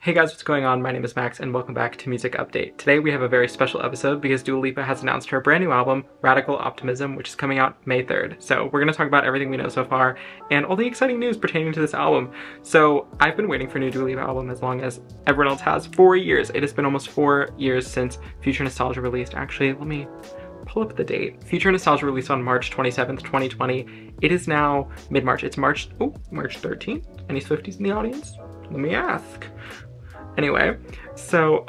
Hey guys, what's going on? My name is Max and welcome back to Music Update. Today we have a very special episode because Dua Lipa has announced her brand new album, Radical Optimism, which is coming out May 3rd. So we're going to talk about everything we know so far and all the exciting news pertaining to this album. So I've been waiting for a new Dua Lipa album as long as everyone else has. 4 years. It has been almost 4 years since Future Nostalgia released. Actually, let me pull up the date. Future Nostalgia released on March 27th, 2020. It is now mid-March. It's March 13th? Any Swifties in the audience? Let me ask. Anyway, so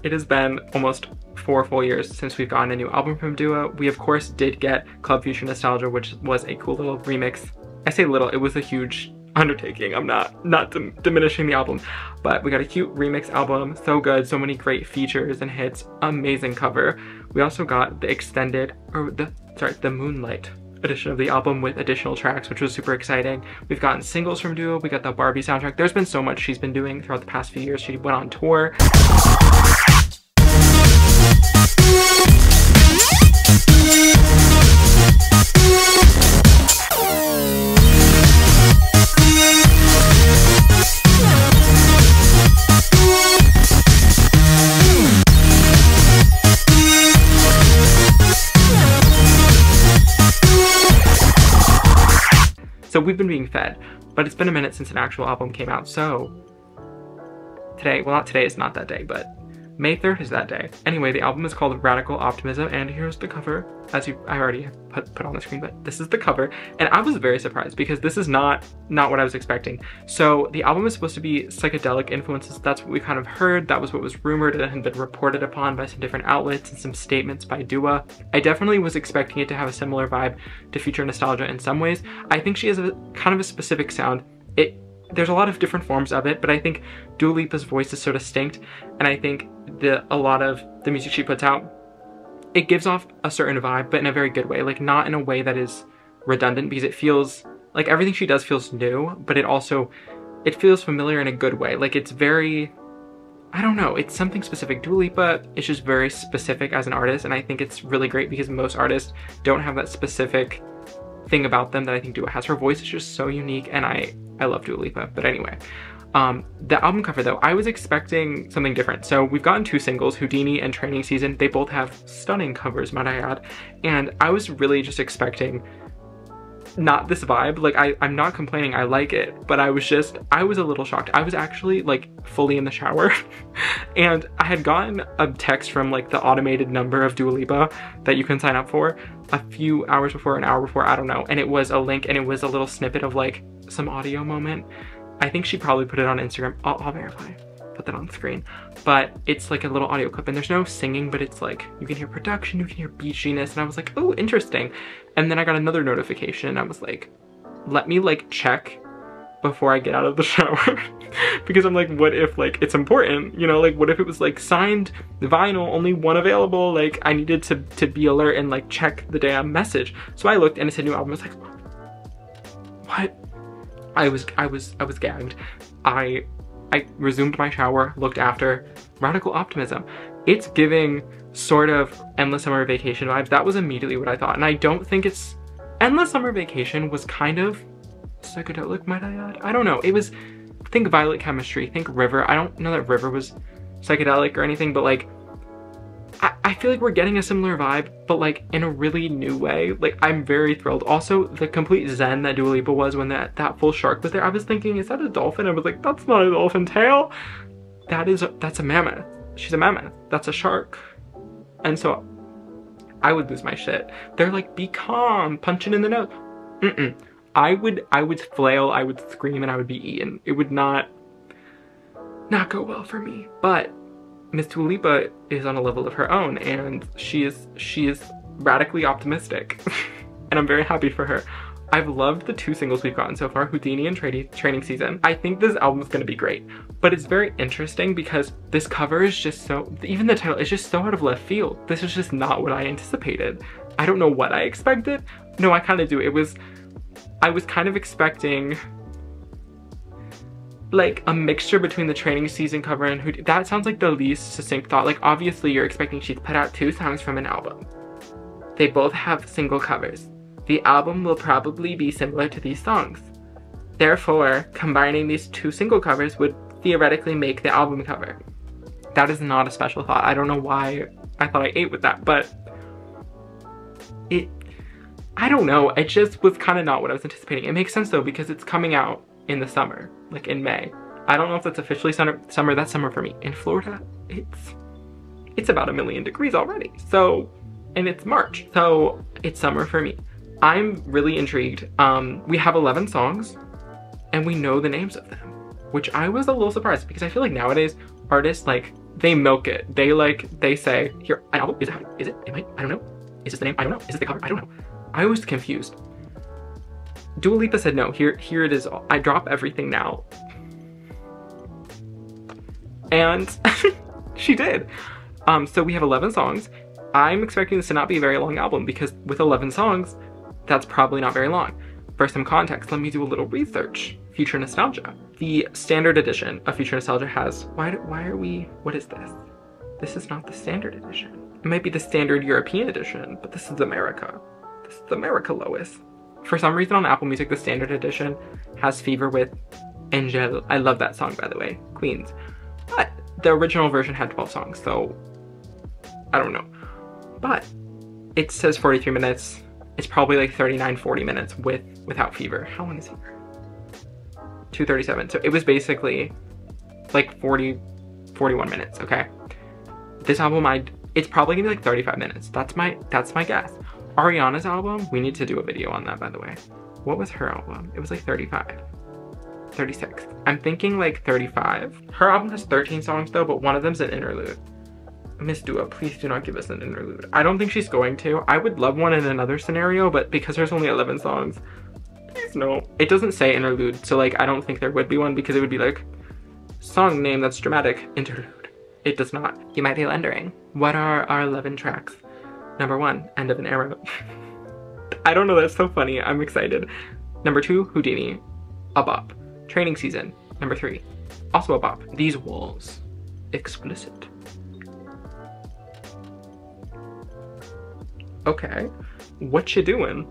it has been almost 4 full years since we've gotten a new album from Dua. We of course did get Club Future Nostalgia, which was a cool little remix. I say little, it was a huge undertaking. I'm not diminishing the album, but we got a cute remix album, so good, so many great features and hits, amazing cover. We also got the extended, the Moonlight edition of the album with additional tracks, which was super exciting. We've gotten singles from Dua, we got the Barbie soundtrack. There's been so much she's been doing throughout the past few years. She went on tour. So we've been being fed, but it's been a minute since an actual album came out, so today, well not today, it's not that day, but May 3rd is that day. Anyway, the album is called Radical Optimism, and here's the cover, as I already put on the screen, but this is the cover, and I was very surprised because this is not what I was expecting. So the album is supposed to be psychedelic influences. That's what we kind of heard. That was what was rumored and had been reported upon by some different outlets and some statements by Dua. I definitely was expecting it to have a similar vibe to Future Nostalgia in some ways. I think she has a kind of a specific sound. There's a lot of different forms of it, but I think Dua Lipa's voice is so distinct, and I think a lot of the music she puts out, it gives off a certain vibe, but in a very good way, like not in a way that is redundant, because it feels like everything she does feels new, but it feels familiar in a good way. Like it's very, I don't know, it's something specific. Dua Lipa is just very specific as an artist, and I think it's really great because most artists don't have that specific thing about them that I think Dua has. Her voice is just so unique, and I love Dua Lipa. But anyway, the album cover though, I was expecting something different. So we've gotten 2 singles, Houdini and Training Season. They both have stunning covers, might I add. And I was really just expecting not this vibe. Like I'm not complaining, I like it, but I was a little shocked. I was actually like fully in the shower and I had gotten a text from like the automated number of Dua Lipa that you can sign up for a few hours before, an hour before, I don't know. And it was a link and it was a little snippet of like some audio moment. I think she probably put it on Instagram. I'll verify, put that on the screen. But it's like a little audio clip and there's no singing, but it's like, you can hear production, you can hear beachiness. And I was like, oh, interesting. And then I got another notification and I was like, let me like check before I get out of the shower. Because I'm like, what if like it's important, you know, like what if it was like signed vinyl, only one available? Like I needed to be alert and like check the damn message. So I looked and it said new album. I was like, what? I was gagged. I resumed my shower, looked after. Radical Optimism. It's giving sort of Endless Summer Vacation vibes. That was immediately what I thought. And I don't think it's... Endless Summer Vacation was kind of psychedelic, might I add? I don't know. It was... Think Violet Chemistry, think River. I don't know that River was psychedelic or anything, but like... I feel like we're getting a similar vibe, but like in a really new way. Like I'm very thrilled. Also, the complete zen that Dua Lipa was when that full shark was there. I was thinking, is that a dolphin? I was like, that's not a dolphin tail. That's a mammoth. She's a mammoth. That's a shark. And so I would lose my shit. They're like, be calm, punching in the nose. I would flail, I would scream, and I would be eaten. It would not go well for me. But Miss Dua Lipa is on a level of her own, and she is radically optimistic. And I'm very happy for her. I've loved the 2 singles we've gotten so far, Houdini and Training Season. I think this album is gonna be great, but it's very interesting because this cover is just so, even the title is just so out of left field. This is just not what I anticipated. I don't know what I expected. No, I kind of do. I was kind of expecting like a mixture between the Training Season cover and Houdini. That sounds like the least succinct thought. Like obviously you're expecting she's put out 2 songs from an album. They both have single covers. The album will probably be similar to these songs. Therefore, combining these 2 single covers would theoretically make the album cover. That is not a special thought. I don't know why I thought I ate with that, but I don't know. It just was kind of not what I was anticipating. It makes sense though, because it's coming out in the summer, like in May. I don't know if that's officially summer. That's summer for me. In Florida, it's about 1,000,000 degrees already. So, and it's March, so it's summer for me. I'm really intrigued. We have 11 songs and we know the names of them, which I was a little surprised because I feel like nowadays artists, like, they milk it. They say, here, an album, is it? I don't know. Is this the name? I don't know. Is this the cover? I don't know. I was confused. Dua Lipa said, no, here it is. I drop everything now. And she did. So we have 11 songs. I'm expecting this to not be a very long album because with 11 songs, that's probably not very long. For some context, let me do a little research. Future Nostalgia. The standard edition of Future Nostalgia has, why are we, what is this? This is not the standard edition. It might be the standard European edition, but this is America. This is America, Lois. For some reason on Apple Music, the standard edition has Fever with Angel. I love that song, by the way, Queens. But the original version had 12 songs, so I don't know. But it says 43 minutes. It's probably like 39, 40 minutes without Fever. How long is Fever? 2:37. So it was basically like 41 minutes, okay? This album, it's probably gonna be like 35 minutes. That's my guess. Ariana's album, we need to do a video on that, by the way. What was her album? It was like 35. 36. I'm thinking like 35. Her album has 13 songs though, but one of them's an interlude. Miss Dua, please do not give us an interlude. I don't think she's going to. I would love one in another scenario, but because there's only 11 songs, please no. It doesn't say interlude, so like I don't think there would be one because it would be like, song name that's dramatic, interlude. It does not. You might be wondering, what are our 11 tracks? Number 1, End of an Era. I don't know, that's so funny. I'm excited. Number 2, Houdini, a bop. Training Season. Number 3, also a bop. These Walls, explicit. Okay, what you doing?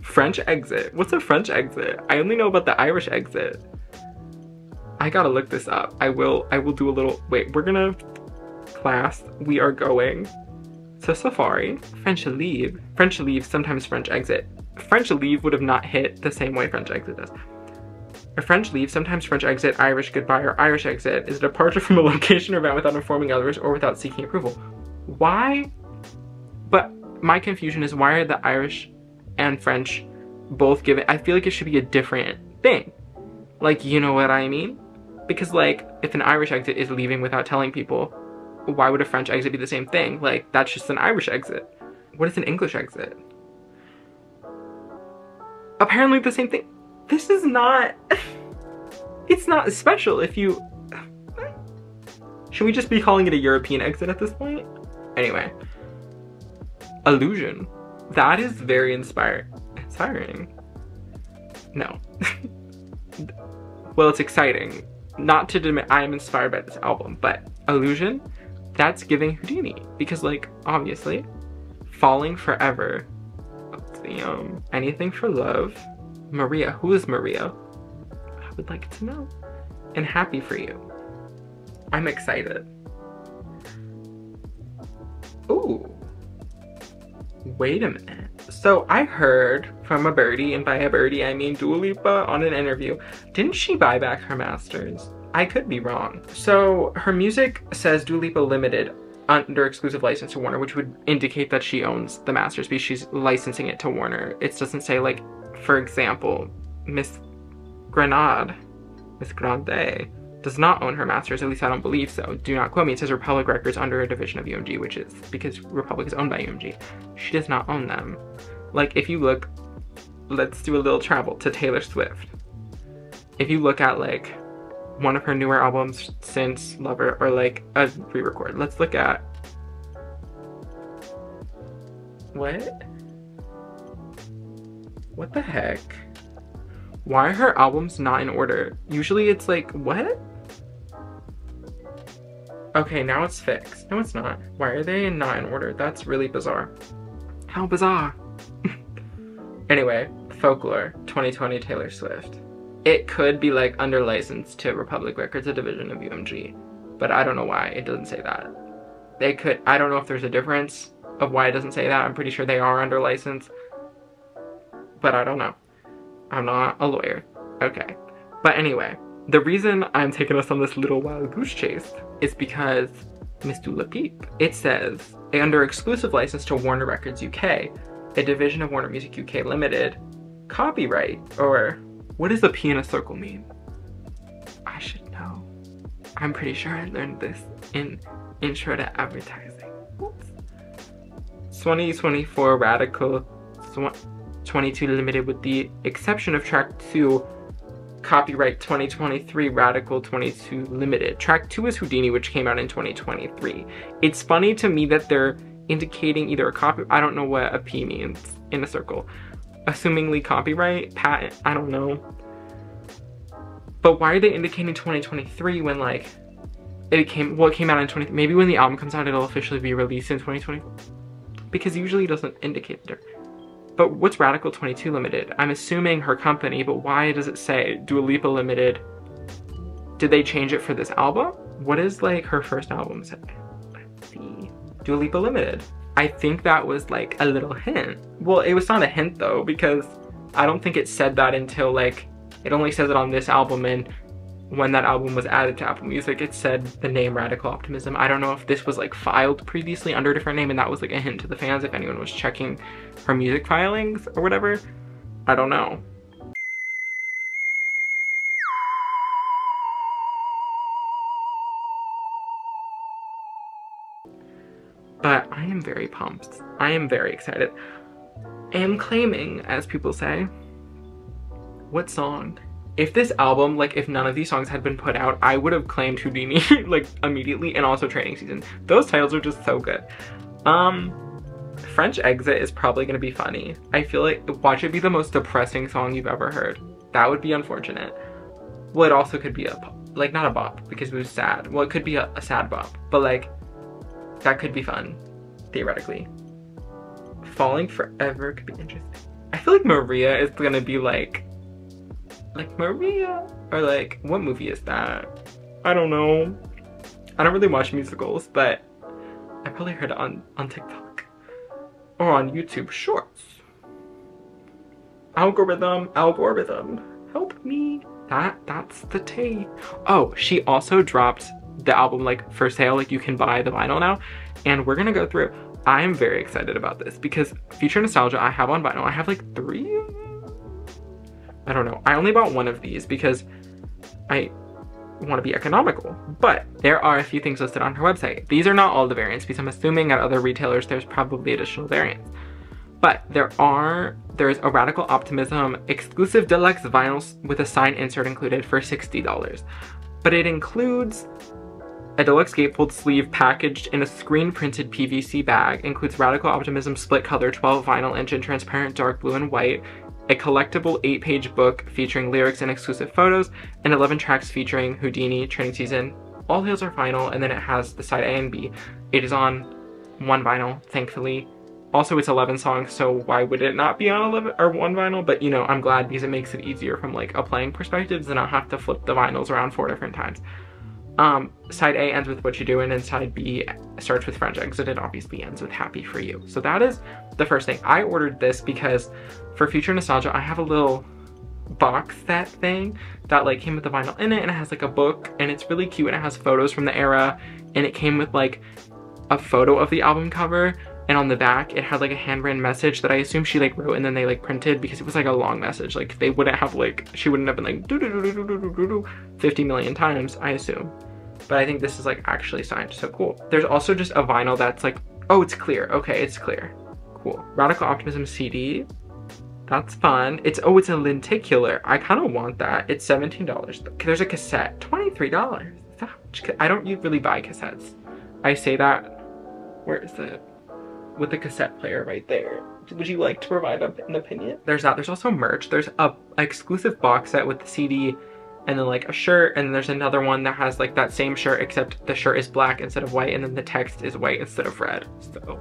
French Exit. What's a French exit? I only know about the Irish exit. I gotta look this up. I will do a little, wait, we're gonna, class, we are going to Safari. French Leave. French Leave, sometimes French Exit. French Leave would have not hit the same way French Exit does. A French Leave, sometimes French Exit, Irish Goodbye, or Irish Exit is a departure from a location or event without informing others or without seeking approval. Why? But my confusion is, why are the Irish and French both given? I feel like it should be a different thing. Like, you know what I mean? Because like, if an Irish exit is leaving without telling people, why would a French exit be the same thing? Like, that's just an Irish exit. What is an English exit? Apparently the same thing. This is not, it's not special if you, should we just be calling it a European exit at this point? Anyway. Illusion. That is very inspiring. No. Well, it's exciting. Not to admit I am inspired by this album, but Illusion, that's giving Houdini. Because like, obviously, Falling Forever. Let's see, Anything for Love. Maria. Who is Maria? I would like to know. And Happy for You. I'm excited. Ooh. Wait a minute. So I heard from a birdie, and by a birdie I mean Dua Lipa, on an interview. Didn't she buy back her masters? I could be wrong. So her music says Dua Lipa Limited under exclusive license to Warner, which would indicate that she owns the masters because she's licensing it to Warner. It doesn't say, like, for example, Miss Grande does not own her masters, at least I don't believe so. Do not quote me. It says Republic Records under a division of UMG, which is because Republic is owned by UMG. She does not own them. Like, if you look, let's do a little travel to Taylor Swift. If you look at like one of her newer albums since Lover, or like a re-record, let's look at, what the heck? Why are her albums not in order? Usually it's like, what? Okay, now it's fixed. No, it's not. Why are they not in order? That's really bizarre. How bizarre. Anyway, Folklore, 2020 Taylor Swift. It could be like under license to Republic Records, a division of UMG, but I don't know why it doesn't say that. They could, I don't know if there's a difference of why it doesn't say that. I'm pretty sure they are under license, but I don't know. I'm not a lawyer. Okay. But anyway, the reason I'm taking us on this little wild goose chase is because Miss Dua Lipa, it says, under exclusive license to Warner Records UK, a division of Warner Music UK Limited, copyright, or what does the P in a circle mean? I should know. I'm pretty sure I learned this in Intro to Advertising. Oops. 2024 Radical 22 Limited, with the exception of track 2, copyright 2023 Radical 22 Limited. Track 2 is Houdini, which came out in 2023. It's funny to me that they're indicating either a copy, I don't know what a P means in a circle. Assumingly copyright, patent, I don't know. But why are they indicating 2023 when like it came out in 20, maybe when the album comes out it'll officially be released in 2020? Because usually it doesn't indicate there. But what's Radical 22 Limited? I'm assuming her company, but why does it say Dua Lipa Limited? Did they change it for this album? What is like her first album say? Let's see. Dua Lipa Limited. I think that was like a little hint. Well, it was not a hint though, because I don't think it said that until like, it only says it on this album, and when that album was added to Apple Music, it said the name Radical Optimism. I don't know if this was like filed previously under a different name and that was like a hint to the fans if anyone was checking her music filings or whatever. I don't know. But I am very pumped. I am very excited. I am claiming, as people say, what song? If this album, like if none of these songs had been put out, I would have claimed Houdini like immediately, and also Training Season. Those titles are just so good. French Exit is probably gonna be funny. I feel like, watch it be the most depressing song you've ever heard. That would be unfortunate. Well, it also could be a, like not a bop because it was sad. Well, it could be a sad bop, but like that could be fun, theoretically. Falling Forever could be interesting. I feel like Maria is gonna be like Maria, or like, what movie is that? I don't know. I don't really watch musicals, but I probably heard it on TikTok or on YouTube Shorts. Algorithm, help me. That's the tea. Oh, she also dropped the album like for sale, like you can buy the vinyl now, and we're gonna go through. I am very excited about this because Future Nostalgia I have on vinyl. I have like 3. I don't know. I only bought one of these because I want to be economical, but there are a few things listed on her website. These are not all the variants because I'm assuming at other retailers there's probably additional variants. But there's a Radical Optimism exclusive deluxe vinyl with a sign insert included for $60. But it includes a deluxe gatefold sleeve packaged in a screen printed PVC bag, includes Radical Optimism split color 12 vinyl inch in transparent dark blue and white, a collectible 8-page book featuring lyrics and exclusive photos, and 11 tracks featuring Houdini, Training Season. All those are vinyl, and then it has the side A and B. It is on one vinyl, thankfully. Also, it's 11 songs, so why would it not be on 11 or one vinyl? But you know, I'm glad because it makes it easier from like a playing perspective than I have to flip the vinyls around 4 different times. Side A ends with What You Doing, and side B starts with French Exit. It obviously ends with Happy For You. So that is the first thing. I ordered this because for Future Nostalgia, I have a little box set thing that like came with the vinyl in it, and it has like a book, and it's really cute, and it has photos from the era, and it came with like a photo of the album cover, and on the back it had like a handwritten message that I assume she like wrote and then they like printed because it was like a long message. Like they wouldn't have like, she wouldn't have been like do do do do do do do do 50 million times, I assume. But I think this is like actually signed, so cool. There's also just a vinyl that's like, oh, it's clear. Okay, it's clear. Cool. Radical Optimism CD. That's fun. It's a lenticular. I kind of want that. It's $17. There's a cassette. $23. I don't really buy cassettes. I say that. Where is it? With the cassette player right there. Would you like to provide an opinion? There's that. There's also merch. There's a exclusive box set with the CD and then like a shirt, and there's another one that has like that same shirt except the shirt is black instead of white, and then the text is white instead of red. So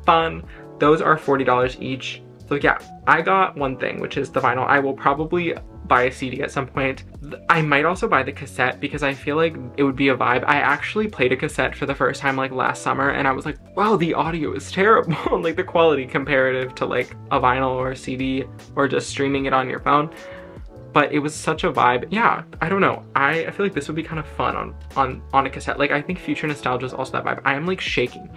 fun. Those are $40 each. So yeah, I got one thing, which is the vinyl. I will probably buy a CD at some point. I might also buy the cassette because I feel like it would be a vibe. I actually played a cassette for the first time like last summer and I was like, wow, the audio is terrible. Like the quality comparative to like a vinyl or a CD or just streaming it on your phone. But it was such a vibe. Yeah, I don't know. I feel like this would be kind of fun on a cassette. Like I think Future Nostalgia is also that vibe. I am like shaking.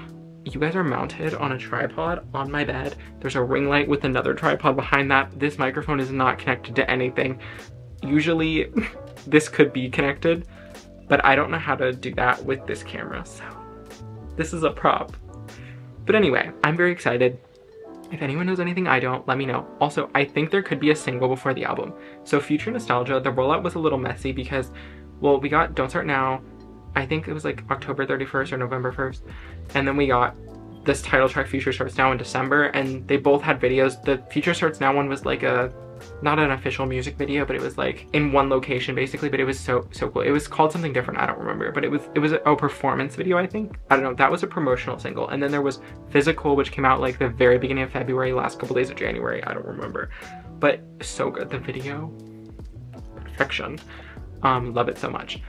You guys are mounted on a tripod on my bed. There's a ring light with another tripod behind that. This microphone is not connected to anything. Usually this could be connected, but I don't know how to do that with this camera, so this is a prop. But anyway, I'm very excited. If anyone knows anything I don't, let me know. Also, I think there could be a single before the album. So Future Nostalgia, the rollout was a little messy because, well, we got Don't Start Now, I think it was like October 31st or November 1st. And then we got this title track, Future Starts Now, in December, and they both had videos. The Future Starts Now one was like not an official music video, but it was like in one location basically, but it was so cool. It was called something different, I don't remember, but it was a performance video, I think. I don't know, that was a promotional single. And then there was Physical, which came out like the very beginning of February, last couple days of January, I don't remember. But so good, the video, perfection. Love it so much.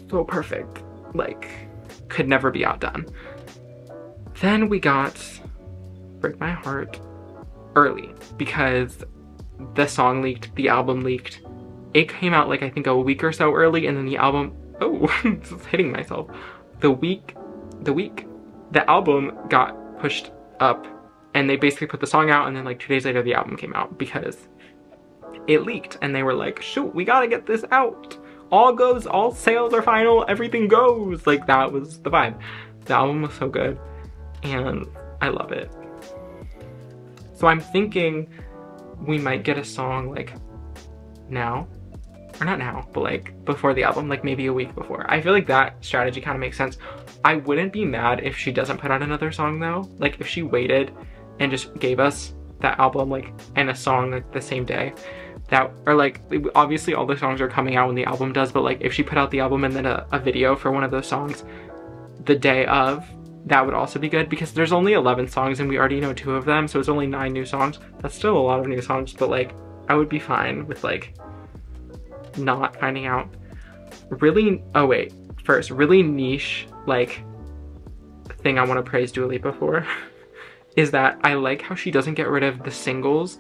So perfect, like could never be outdone. Then we got Break My Heart early because the song leaked, the album leaked. It came out like I think a week or so early, and then the album, oh, just hitting myself. The album got pushed up and they basically put the song out, and then like 2 days later the album came out because it leaked and they were like, shoot, we gotta get this out. All goes, all sales are final, everything goes. Like that was the vibe. The album was so good and I love it. So I'm thinking we might get a song like now, or not now, but like before the album, like maybe a week before. I feel like that strategy kind of makes sense. I wouldn't be mad if she doesn't put out another song though. Like if she waited and just gave us that album like and a song like the same day. That, or like, obviously all the songs are coming out when the album does, but like if she put out the album and then a video for one of those songs the day of, that would also be good because there's only 11 songs and we already know 2 of them, so it's only 9 new songs. That's still a lot of new songs, but like I would be fine with like not finding out. Really, oh wait, first, really niche like thing I want to praise Dua Lipa for is that I like how she doesn't get rid of the singles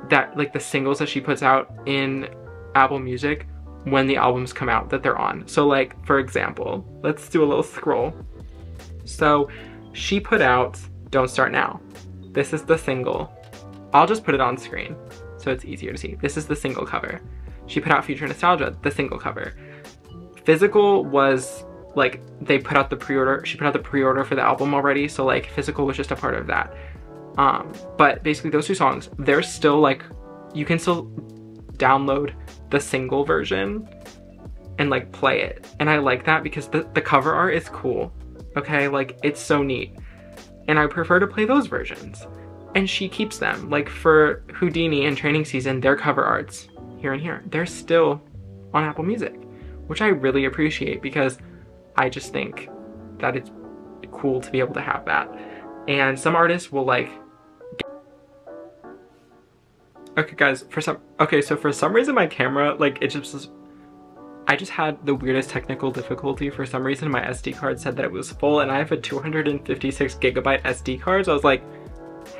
that like the singles that she puts out in Apple Music when the albums come out that they're on. So like, for example, let's do a little scroll. So she put out Don't Start Now. This is the single. I'll just put it on screen so it's easier to see. This is the single cover. She put out Future Nostalgia, the single cover. Physical was like, they put out the pre-order, she put out the pre-order for the album already, so like Physical was just a part of that. But basically those 2 songs, they're still like, you can still download the single version and like play it. And I like that because the cover art is cool. Okay, like it's so neat. And I prefer to play those versions. And she keeps them. Like for Houdini and Training Season, their cover arts here and here, they're still on Apple Music, which I really appreciate because I just think that it's cool to be able to have that. And some artists will like, okay guys, for some reason my camera, like it just, I just had the weirdest technical difficulty. For some reason my SD card said that it was full and I have a 256 gigabyte SD card. So I was like,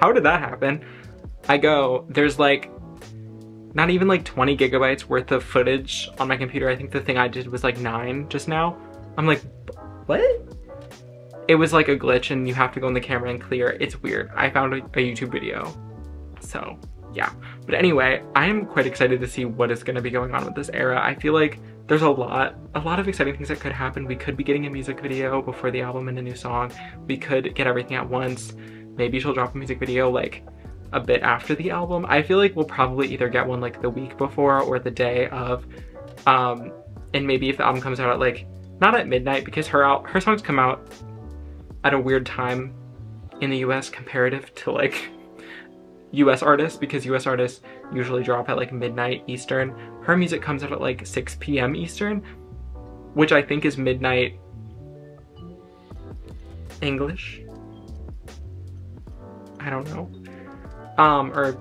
how did that happen? I go, there's like, not even like 20 gigabytes worth of footage on my computer. I think the thing I did was like 9 just now. I'm like, what? It was like a glitch and you have to go in the camera and clear. It's weird. I found a YouTube video. So yeah, but anyway, I am quite excited to see what is going to be going on with this era. I feel like there's a lot of exciting things that could happen. We could be getting a music video before the album and a new song. We could get everything at once. Maybe she'll drop a music video like a bit after the album. I feel like we'll probably either get one like the week before or the day of. And maybe if the album comes out at like, not at midnight, because her songs come out at a weird time in the US comparative to like US artists, because US artists usually drop at like midnight Eastern. Her music comes out at like 6 p.m. Eastern, which I think is midnight English. I don't know. Or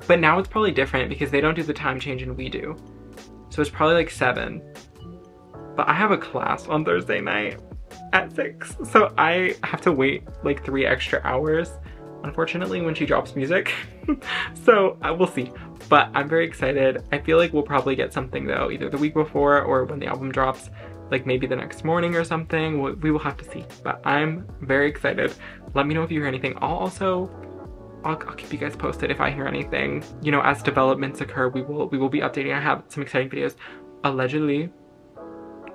But now it's probably different because they don't do the time change and we do. So it's probably like 7. But I have a class on Thursday night at 6. So I have to wait like 3 extra hours, unfortunately, when she drops music. So we'll see. But I'm very excited. I feel like we'll probably get something though, either the week before or when the album drops, like maybe the next morning or something. We will have to see. But I'm very excited. Let me know if you hear anything. I'll keep you guys posted if I hear anything. You know, as developments occur, we will be updating. I have some exciting videos. Allegedly,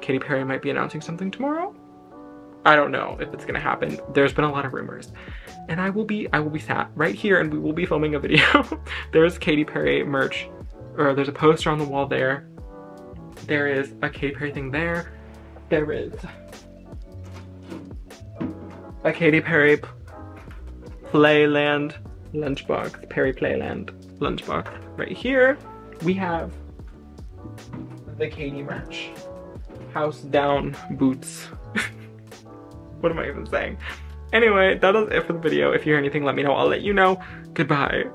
Katy Perry might be announcing something tomorrow. I don't know if it's gonna happen. There's been a lot of rumors. And I will be sat right here and we will be filming a video. There's Katy Perry merch, or there's a poster on the wall there. There is a Katy Perry thing there. There is a Katy Perry Playland lunchbox, Perry Playland lunchbox. Right here, we have the Katy merch. House down boots. What am I even saying? Anyway, that is it for the video. If you hear anything, let me know. I'll let you know. Goodbye.